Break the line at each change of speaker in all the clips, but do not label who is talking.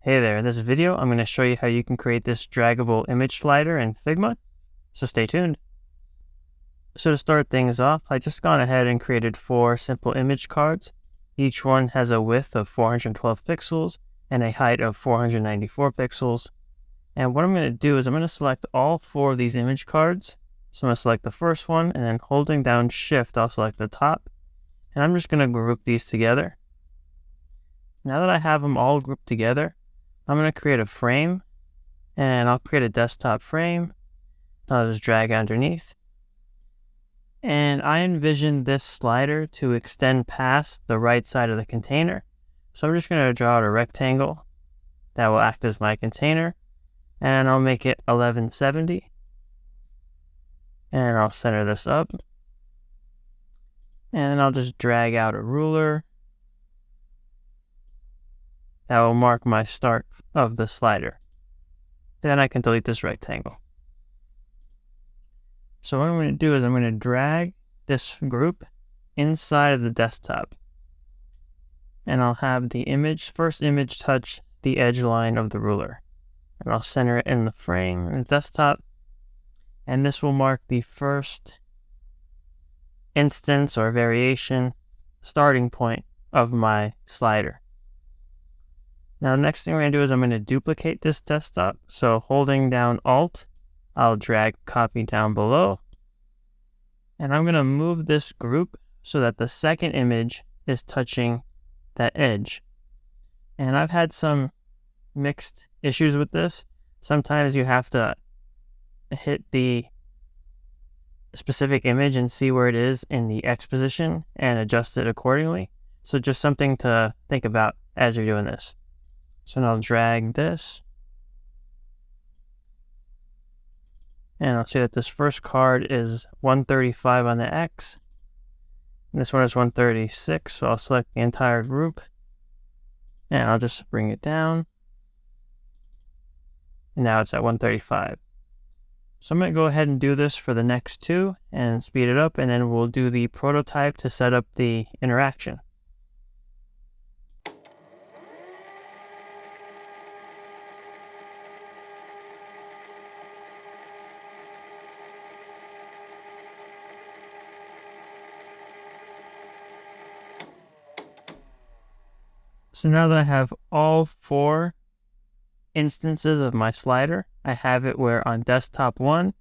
Hey there, in this video I'm going to show you how you can create this draggable image slider in Figma, so stay tuned. So to start things off, I just gone ahead and created 4 simple image cards. Each one has a width of 412 pixels and a height of 494 pixels. And what I'm going to do is I'm going to select all 4 of these image cards. So I'm going to select the first one, and then holding down Shift, I'll select the top. And I'm just going to group these together. Now that I have them all grouped together, I'm going to create a frame, and I'll create a desktop frame. I'll just drag underneath. And I envision this slider to extend past the right side of the container. So I'm just going to draw out a rectangle that will act as my container, and I'll make it 1170. And I'll center this up. And then I'll just drag out a ruler that will mark my start of the slider. Then I can delete this rectangle. So what I'm going to do is I'm going to drag this group inside of the desktop. And I'll have the first image touch the edge line of the ruler. And I'll center it in the frame in the desktop. And this will mark the first instance or variation starting point of my slider. Now the next thing we're going to do is I'm going to duplicate this desktop. So holding down Alt, I'll drag copy down below. And I'm going to move this group so that the second image is touching that edge. And I've had some mixed issues with this. Sometimes you have to hit the specific image and see where it is in the X position and adjust it accordingly. So just something to think about as you're doing this. So now I'll drag this. And I'll see that this first card is 135 on the X. And this one is 136, so I'll select the entire group. And I'll just bring it down. And now it's at 135. So I'm going to go ahead and do this for the next 2 and speed it up, and then we'll do the prototype to set up the interaction. So now that I have all 4 instances of my slider, I have it where on desktop 1,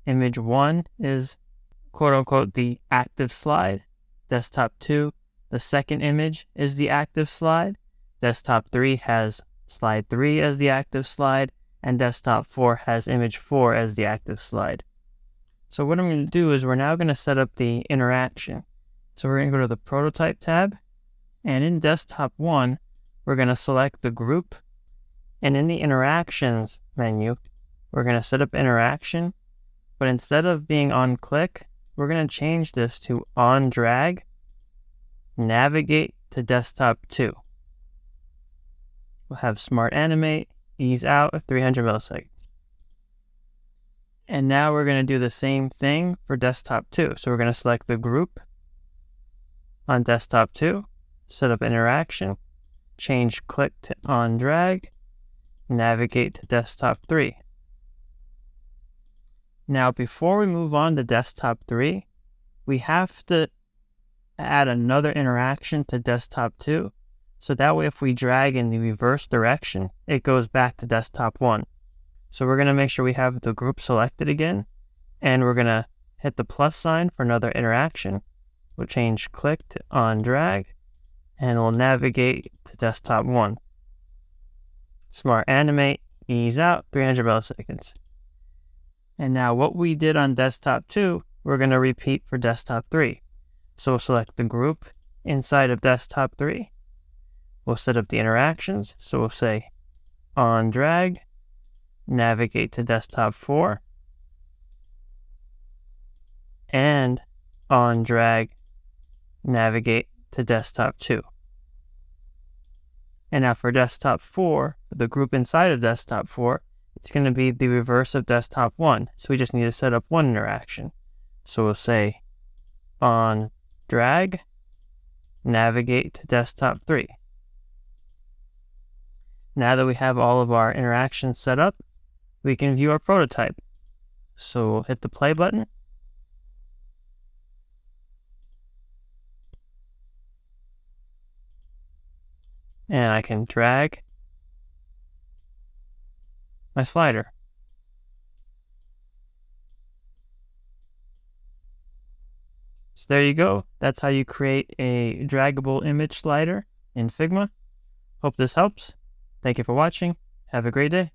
image 1 is quote unquote the active slide. Desktop 2, the second image is the active slide. Desktop 3 has slide 3 as the active slide, and desktop 4 has image 4 as the active slide. So what I'm going to do is we're now going to set up the interaction. So we're going to go to the prototype tab, and in desktop 1, we're going to select the group, and in the interactions menu, we're going to set up interaction, but instead of being on click, we're going to change this to on drag, navigate to desktop 2. We'll have smart animate, ease out at 300 milliseconds. And now we're going to do the same thing for desktop 2. So we're going to select the group on desktop 2, set up interaction, change click to on drag, navigate to desktop 3. Now before we move on to desktop 3, we have to add another interaction to desktop 2. So that way if we drag in the reverse direction, it goes back to desktop 1. So we're going to make sure we have the group selected again, and we're going to hit the plus sign for another interaction. We'll change click to on drag, and we'll navigate to desktop 1. Smart animate, ease out, 300 milliseconds. And now what we did on desktop 2, we're going to repeat for desktop 3. So we'll select the group inside of desktop 3. We'll set up the interactions. So we'll say on drag, navigate to desktop 4, and on drag, navigate to desktop 2. And now for desktop 4, the group inside of desktop 4, it's going to be the reverse of desktop 1. So we just need to set up one interaction. So we'll say on drag, navigate to desktop 3. Now that we have all of our interactions set up, we can view our prototype. So we'll hit the play button. And I can drag my slider. So there you go. That's how you create a draggable image slider in Figma. Hope this helps. Thank you for watching. Have a great day.